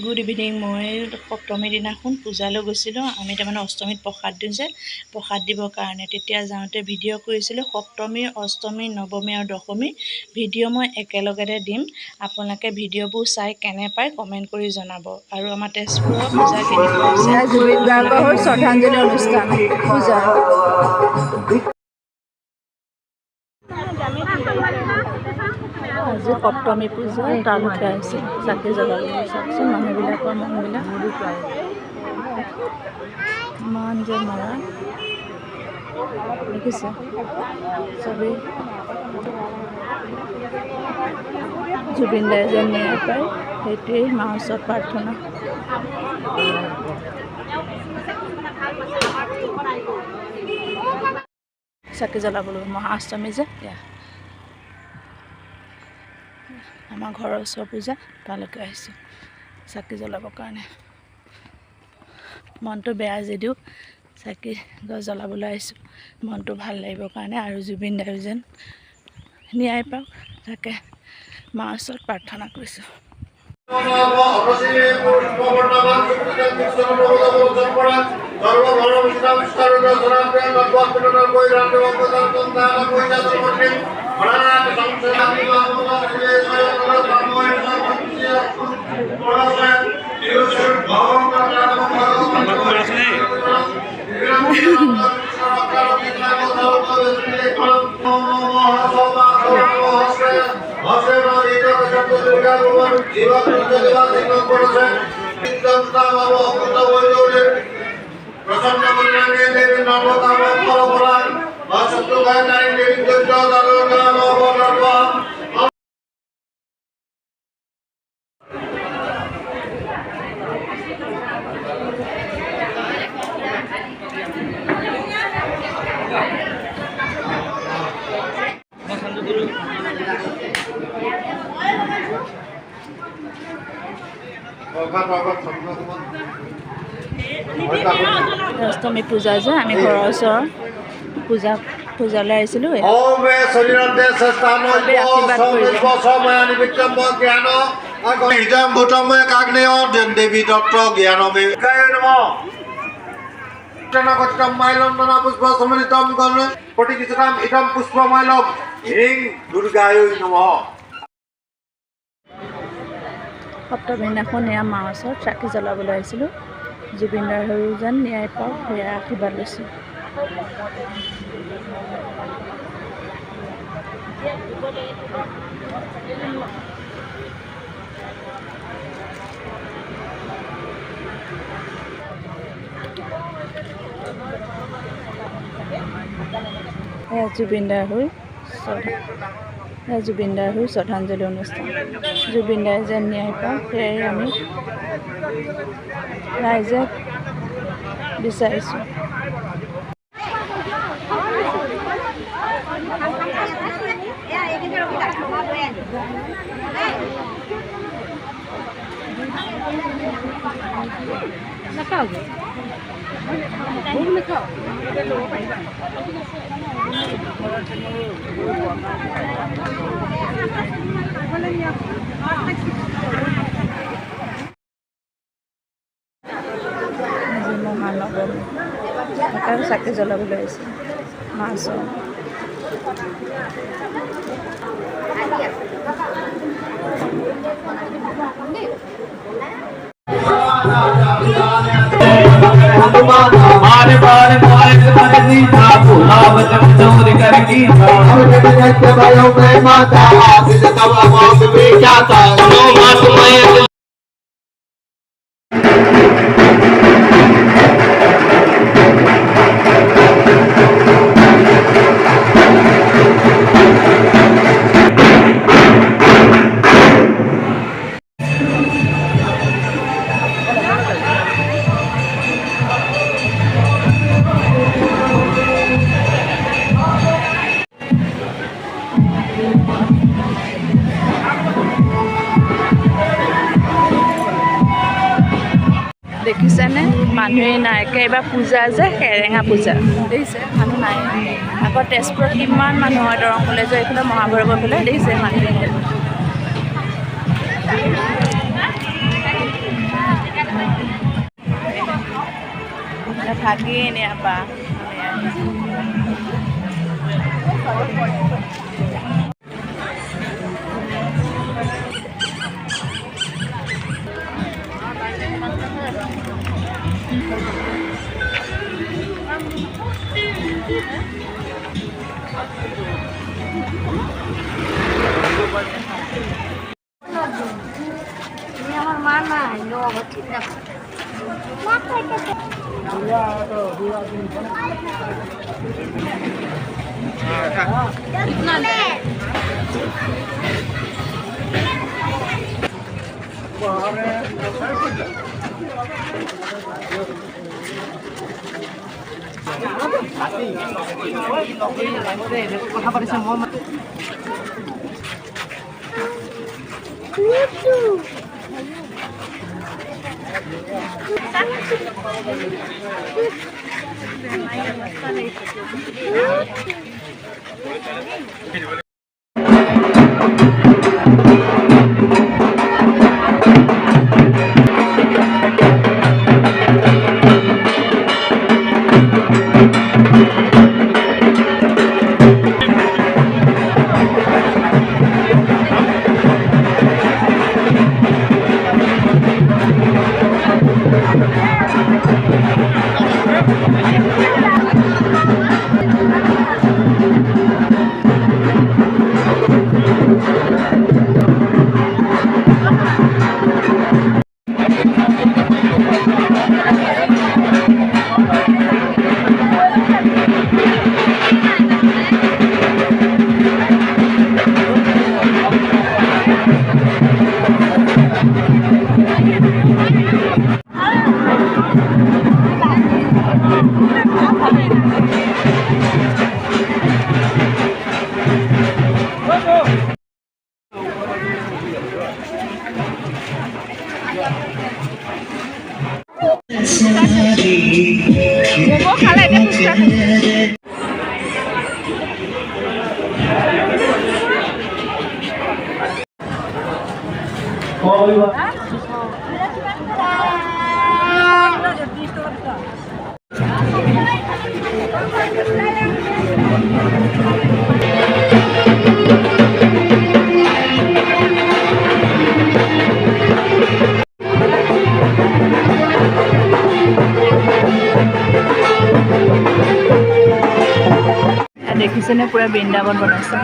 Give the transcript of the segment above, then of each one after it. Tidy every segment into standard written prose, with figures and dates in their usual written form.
Good evening. মই সপ্তমীৰ দিনাখন পূজালৈ গৈছিলোঁ। আমি তাৰমানে অষ্টমীত প্ৰসাদ দিওঁ যে, প্ৰসাদ দিবৰ কাৰণে তেতিয়া যাওঁতে ভিডিঅ' কৰিছিলোঁ। সপ্তমী, অষ্টমী, নৱমী আৰু দশমী ভিডিঅ' মই একেলগতে দিম। আপোনালোকে ভিডিঅ'বোৰ চাই কেনে পায় কমেণ্ট কৰি জনাব। আৰু আমাৰ তেজপুৰৰ পূজা কেনেকুৱা হৈছে জুবিন গাৰ্গৰ হ'ল শ্ৰদ্ধাঞ্জলি অনুষ্ঠান পূজা। আজি সপ্তমী পূজা তালৈকে আহিছে চাকি জ্বলাবলৈ। চাওকচোন মানুহবিলাকৰ মনবিলাক ইমান যে মৰা দেখিছে চবেই। জুবিন দাই যেন ন্যায় পায় সেইটোৱেই মাৰ ওচৰত প্ৰাৰ্থনা। চাকি জ্বলাবলৈ মহাষ্টমী যে আমাৰ ঘৰৰ ওচৰৰ পূজা তালৈকে আহিছোঁ চাকি জ্বলাবৰ কাৰণে। মনটো বেয়া যদিও চাকি জ্বলাবলৈ আহিছোঁ মনটো ভাল লাগিবৰ কাৰণে। আৰু জুবিন দায়ো যেন ন্যায় পাওক তাকে মাৰ ওচৰত প্ৰাৰ্থনা কৰিছোঁ। অষ্টমী পূজা যে আমি ঘৰৰ ওচৰৰ পূজালৈ আহিছিলোঁ। সপ্তমীৰ দিনাখন এয়া মাৰ ওচৰত চাকি জ্বলাবলৈ আহিছিলোঁ। জুবিন দাৰ হৈও যেন ন্যায় পাওক সেয়া আশীৰ্বাদ লৈছোঁ। এয়া জুবিন দাৰ হৈ শ্ৰদ্ধাঞ্জলি অনুষ্ঠান। জুবিন দাই যেন ন্যায় পাওক সেয়াই আমি ৰাইজে বিচাৰিছোঁ। আজি মহানৱমী তাকে চাকি জ্বলাবলৈ আহিছে মাৰ ওচৰত। मारे बारे मारे तुम्हारे दीदा भोला बचन चोरी करकी जगत भयो मैं माता सिद्ध तब आप भी जाता नो मात मैं দেখিছেনে মানুহেই নাই। একেবাৰে পূজা যে সেৰেঙা পূজা দেখিছে মানুহ নাই। আকৌ তেজপুৰত কিমান মানুহ হয় দৰং কলেজৰ এইফালে মহাভৈৰৱৰ ফালে দেখিছে মানুহে। থাকি নে আপা ini আমার মা নাই লো ঠিক না কথা পাতিছে মোমো খালে এতিয়া ফুচকা দেখিছেনে পুৰা বৃন্দাবন বনাইছে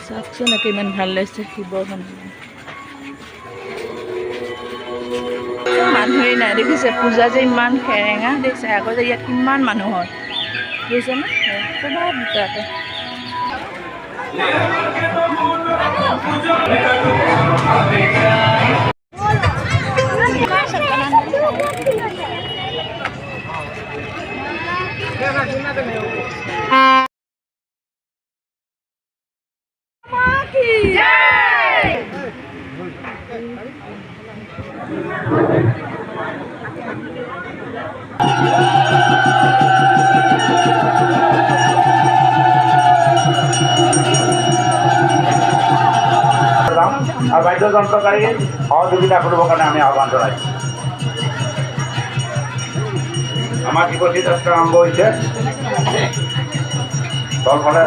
চাওকচোন কিমান ভাল লাগিছে শিৱ মানুহেই নাই দেখিছে পূজা যে ইমান সেৰেঙা দেখিছে আগতে ইয়াত কিমান মানুহ হয় দেখিছেনে ক'ৰবাত দুটাকে আৰ বাদ্যযন্ত্ৰকাৰী সহযোগিতা কৰবাৰ কাৰণে আমি আহ্বান জানাইছি আমাৰ শিবতী যাত্ৰা আৰম্ভ হয়েছে দলফলে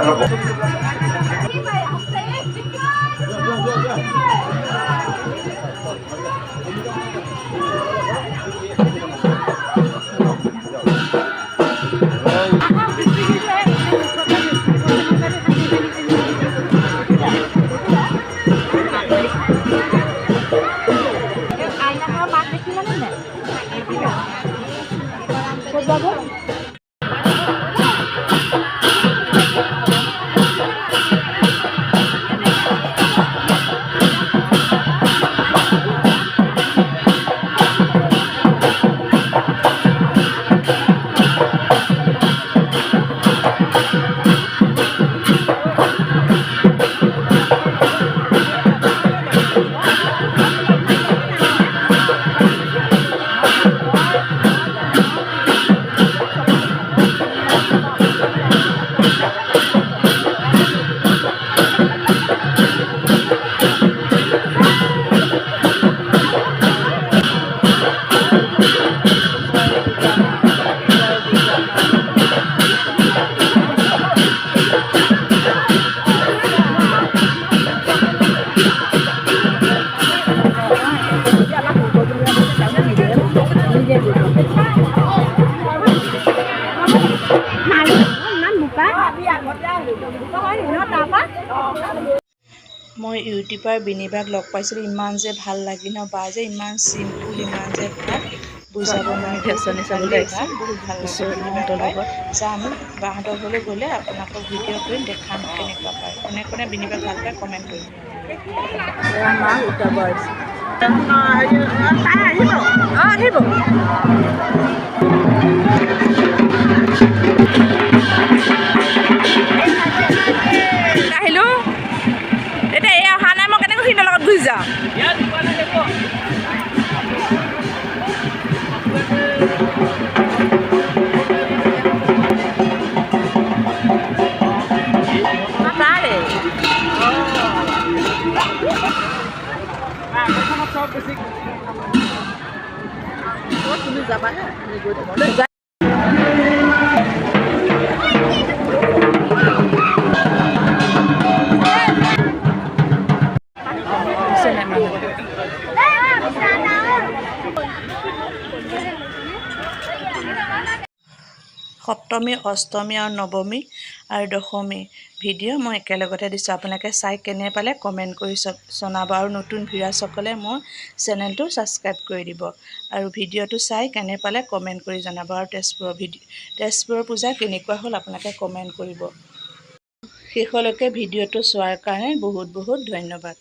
মই ইউটিউবাৰ বিনিবাক লগ পাইছিলোঁ, ইমান যে ভাল লাগি ন, বা যে ইমান চিম্পুল, ইমান যে ভাল, বুজাব নোৱাৰি। ভেচনি চাবলৈ ভালেই আহিছোঁ। ভাল, বহুত ভাল লাগে ওচৰত বিনিবাক মাহঁতৰ পাই। লগত। যাম বাহঁতৰ ঘৰলৈ গ'লে আপোনালোকক ভিডিঅ' কৰিম, দেখাম কেনেকুৱা পায়। কোনে কোনে বিনিবাক ভাল পায় কমেণ্ট কৰিব। এয়া মাক উঠাব আহিছে। আহিব। আহিলোঁ। এতিয়া এই অহা নাই, মই কেনেকৈ সিহঁতৰ লগত গুচি যাম? তুমি যাবা নে? সপ্তমী, অষ্টমী আৰু নৱমী আৰু দশমী ভিডিঅ' মই একেলগতে দিছোঁ। আপোনালোকে চাই কেনে পালে কমেণ্ট কৰি জনাব, আৰু নতুন ভিউৱাৰ্ছসকলে মোৰ চেনেলটো ছাবস্ক্ৰাইব কৰি দিব, আৰু ভিডিঅ'টো চাই কেনে পালে কমেণ্ট কৰি জনাব। আৰু তেজপুৰৰ পূজা কেনেকুৱা হ'ল আপোনালোকে কমেণ্ট কৰিব। শেষলৈকে ভিডিঅ'টো চোৱাৰ কাৰণে বহুত বহুত ধন্যবাদ।